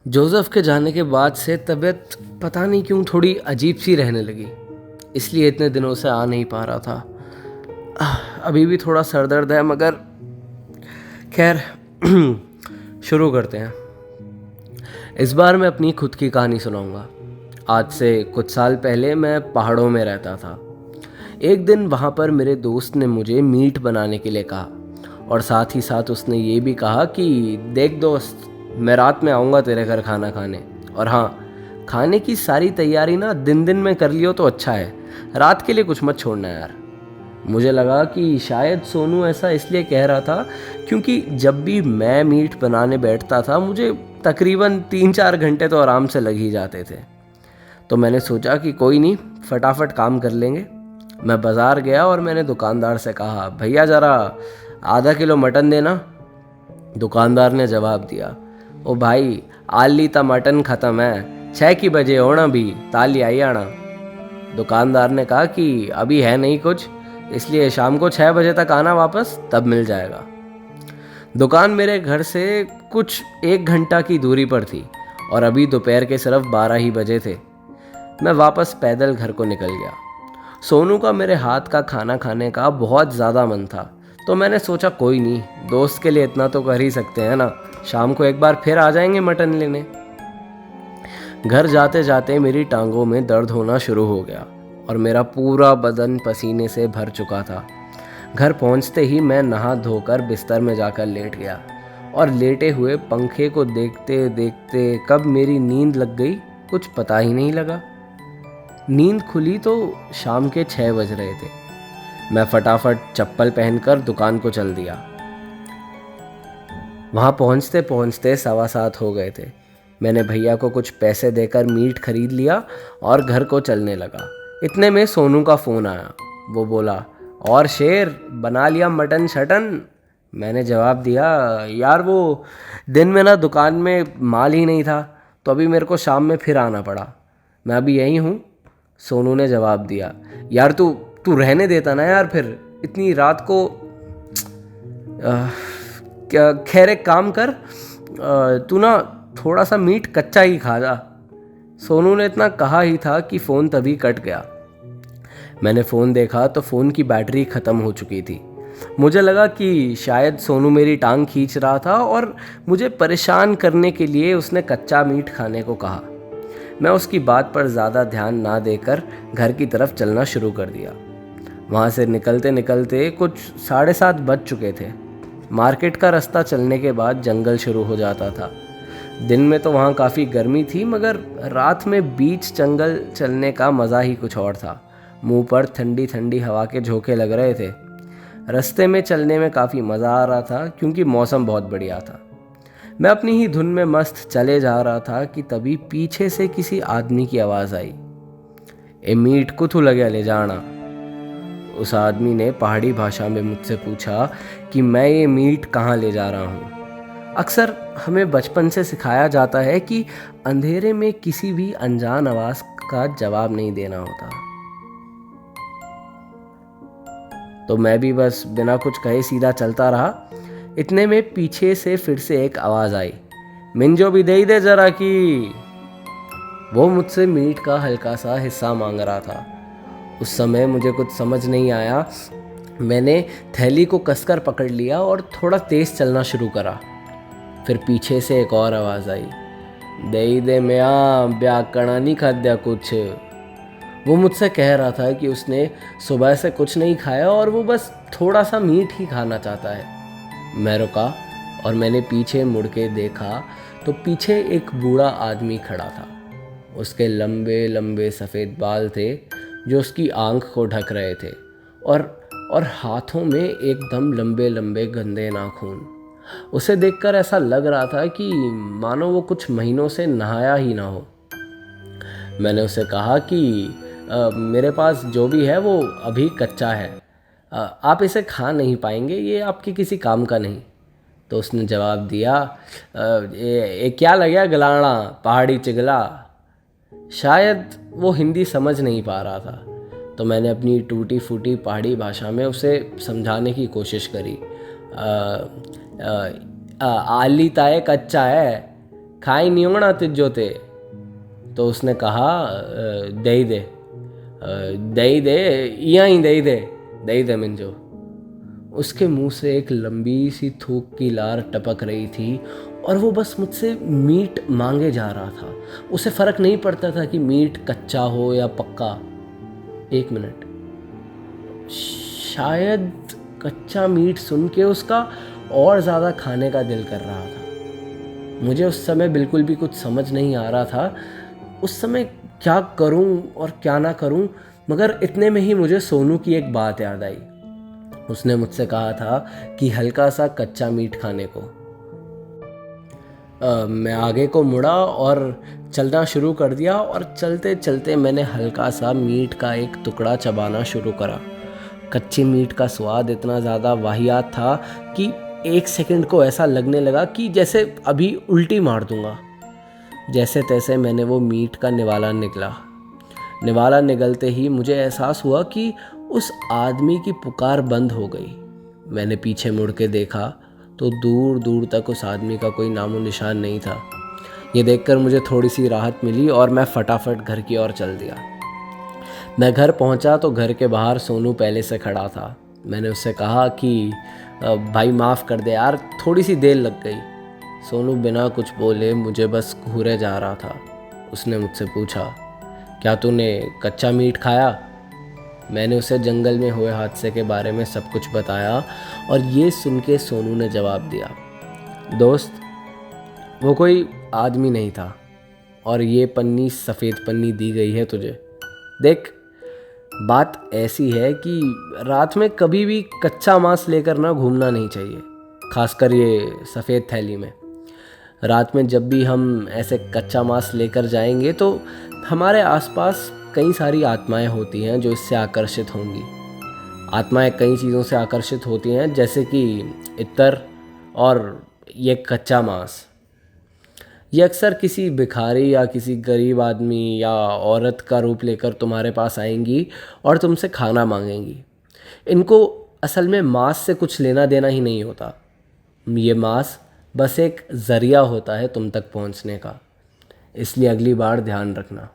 Joseph के जाने के बाद से तबीयत पता नहीं क्यों थोड़ी अजीब सी रहने लगी, इसलिए इतने दिनों से आ नहीं पा रहा था। अभी भी थोड़ा सर दर्द है, मगर खैर शुरू करते हैं। इस बार मैं अपनी खुद की कहानी सुनाऊंगा। आज से कुछ साल पहले मैं पहाड़ों में रहता था। एक दिन वहाँ पर मेरे दोस्त ने मुझे मीट बनाने के लिए कहा, और साथ ही साथ उसने ये भी कहा कि देख दोस्त, मैं रात में आऊँगा तेरे घर खाना खाने, और हाँ, खाने की सारी तैयारी ना दिन दिन में कर लियो तो अच्छा है, रात के लिए कुछ मत छोड़ना यार। मुझे लगा कि शायद सोनू ऐसा इसलिए कह रहा था क्योंकि जब भी मैं मीट बनाने बैठता था मुझे तकरीबन 3-4 घंटे तो आराम से लग ही जाते थे। तो मैंने सोचा कि कोई नहीं, फटाफट काम कर लेंगे। मैं बाज़ार गया और मैंने दुकानदार से कहा, भैया ज़रा आधा किलो मटन देना। दुकानदार ने जवाब दिया, ओ भाई, आली ता मटन ख़त्म है, 6 की बजे होना भी, ताली आई आना। दुकानदार ने कहा कि अभी है नहीं कुछ, इसलिए शाम को 6 बजे तक आना वापस, तब मिल जाएगा। दुकान मेरे घर से कुछ 1 घंटा की दूरी पर थी और अभी दोपहर के सिर्फ 12 ही बजे थे। मैं वापस पैदल घर को निकल गया। सोनू का मेरे हाथ का खाना खाने का बहुत ज़्यादा मन था, तो मैंने सोचा कोई नहीं, दोस्त के लिए इतना तो कर ही सकते हैं ना, शाम को एक बार फिर आ जाएंगे मटन लेने। घर जाते जाते मेरी टांगों में दर्द होना शुरू हो गया और मेरा पूरा बदन पसीने से भर चुका था। घर पहुंचते ही मैं नहा धोकर बिस्तर में जाकर लेट गया और लेटे हुए पंखे को देखते देखते कब मेरी नींद लग गई कुछ पता ही नहीं लगा। नींद खुली तो शाम के 6 बज रहे थे। मैं फटाफट चप्पल पहनकर दुकान को चल दिया। वहाँ पहुँचते पहुँचते 7:15 हो गए थे। मैंने भैया को कुछ पैसे देकर मीट खरीद लिया और घर को चलने लगा। इतने में सोनू का फ़ोन आया। वो बोला, और शेर, बना लिया मटन शटन? मैंने जवाब दिया, यार वो दिन में ना दुकान में माल ही नहीं था, तो अभी मेरे को शाम में फिर आना पड़ा, मैं अभी यहीं हूँ। सोनू ने जवाब दिया, यार तू तू रहने देता ना यार, फिर इतनी रात को क्या। खैर एक काम कर, तू ना थोड़ा सा मीट कच्चा ही खा जा। सोनू ने इतना कहा ही था कि फ़ोन तभी कट गया। मैंने फ़ोन देखा तो फ़ोन की बैटरी ख़त्म हो चुकी थी। मुझे लगा कि शायद सोनू मेरी टांग खींच रहा था और मुझे परेशान करने के लिए उसने कच्चा मीट खाने को कहा। मैं उसकी बात पर ज़्यादा ध्यान ना देकर घर की तरफ चलना शुरू कर दिया। वहाँ से निकलते निकलते कुछ 7:30 बज चुके थे। मार्केट का रास्ता चलने के बाद जंगल शुरू हो जाता था। दिन में तो वहाँ काफ़ी गर्मी थी, मगर रात में बीच जंगल चलने का मज़ा ही कुछ और था। मुंह पर ठंडी ठंडी हवा के झोंके लग रहे थे। रास्ते में चलने में काफ़ी मज़ा आ रहा था क्योंकि मौसम बहुत बढ़िया था। मैं अपनी ही धुन में मस्त चले जा रहा था कि तभी पीछे से किसी आदमी की आवाज़ आई, ए मीट कुथू लगे ले जाना। उस आदमी ने पहाड़ी भाषा में मुझसे पूछा कि मैं ये मीट कहाँ ले जा रहा हूँ। अक्सर हमें बचपन से सिखाया जाता है कि अंधेरे में किसी भी अनजान आवाज़ का जवाब नहीं देना होता। तो मैं भी बस बिना कुछ कहे सीधा चलता रहा। इतने में पीछे से फिर से एक आवाज़ आई, मिंजो भी दे ही दे जरा की। वो मुझसे मीट का हल्का सा हिस्सा मांग रहा था। उस समय मुझे कुछ समझ नहीं आया। मैंने थैली को कसकर पकड़ लिया और थोड़ा तेज़ चलना शुरू करा। फिर पीछे से एक और आवाज़ आई, दे दे म्या, ब्या कणा नहीं खाद्या कुछ। वो मुझसे कह रहा था कि उसने सुबह से कुछ नहीं खाया और वो बस थोड़ा सा मीट ही खाना चाहता है। मैं रुका और मैंने पीछे मुड़ के देखा तो पीछे एक बूढ़ा आदमी खड़ा था। उसके लंबे लंबे सफ़ेद बाल थे जो उसकी आंख को ढक रहे थे, और हाथों में एकदम लंबे लंबे गंदे नाखून। उसे देखकर ऐसा लग रहा था कि मानो वो कुछ महीनों से नहाया ही ना हो। मैंने उसे कहा कि मेरे पास जो भी है वो अभी कच्चा है, आप इसे खा नहीं पाएंगे, ये आपके किसी काम का नहीं। तो उसने जवाब दिया, ये क्या लगे गलाना, पहाड़ी चिगला। शायद वो हिंदी समझ नहीं पा रहा था। तो मैंने अपनी टूटी फूटी पहाड़ी भाषा में उसे समझाने की कोशिश करी। आली ताए कच्चा है, खाई नहीं होना तिजो ते। तो उसने कहा दही दे, दही दे, यहाँ ही दही दे मिंजो। उसके मुंह से एक लंबी सी थूक की लार टपक रही थी और वो बस मुझसे मीट मांगे जा रहा था। उसे फ़र्क नहीं पड़ता था कि मीट कच्चा हो या पक्का। 1 मिनट, शायद कच्चा मीट सुन के उसका और ज़्यादा खाने का दिल कर रहा था। मुझे उस समय बिल्कुल भी कुछ समझ नहीं आ रहा था उस समय क्या करूं और क्या ना करूं, मगर इतने में ही मुझे सोनू की एक बात याद आई। उसने मुझसे कहा था कि हल्का सा कच्चा मीट खाने को। मैं आगे को मुड़ा और चलना शुरू कर दिया और चलते चलते मैंने हल्का सा मीट का एक टुकड़ा चबाना शुरू करा। कच्चे मीट का स्वाद इतना ज़्यादा वाहियात था कि 1 सेकंड को ऐसा लगने लगा कि जैसे अभी उल्टी मार दूंगा। जैसे तैसे मैंने वो मीट का निवाला निगलते ही मुझे एहसास हुआ कि उस आदमी की पुकार बंद हो गई। मैंने पीछे मुड़ के देखा तो दूर दूर तक उस आदमी का कोई नामो निशान नहीं था। ये देखकर मुझे थोड़ी सी राहत मिली और मैं फटाफट घर की ओर चल दिया। मैं घर पहुंचा तो घर के बाहर सोनू पहले से खड़ा था। मैंने उससे कहा कि भाई माफ़ कर दे यार, थोड़ी सी देर लग गई। सोनू बिना कुछ बोले मुझे बस घूरे जा रहा था। उसने मुझसे पूछा, क्या तूने कच्चा मीट खाया? मैंने उसे जंगल में हुए हादसे के बारे में सब कुछ बताया और ये सुन के सोनू ने जवाब दिया, दोस्त वो कोई आदमी नहीं था और ये पन्नी सफ़ेद पन्नी दी गई है तुझे। देख, बात ऐसी है कि रात में कभी भी कच्चा मांस लेकर ना घूमना नहीं चाहिए, खासकर ये सफ़ेद थैली में। रात में जब भी हम ऐसे कच्चा मांस लेकर जाएंगे तो हमारे आसपास कई सारी आत्माएं होती हैं जो इससे आकर्षित होंगी। आत्माएं कई चीज़ों से आकर्षित होती हैं, जैसे कि इत्र और ये कच्चा मांस। ये अक्सर किसी भिखारी या किसी गरीब आदमी या औरत का रूप लेकर तुम्हारे पास आएंगी और तुमसे खाना मांगेंगी। इनको असल में मांस से कुछ लेना देना ही नहीं होता। ये मांस बस एक ज़रिया होता है तुम तक पहुंचने का। इसलिए अगली बार ध्यान रखना।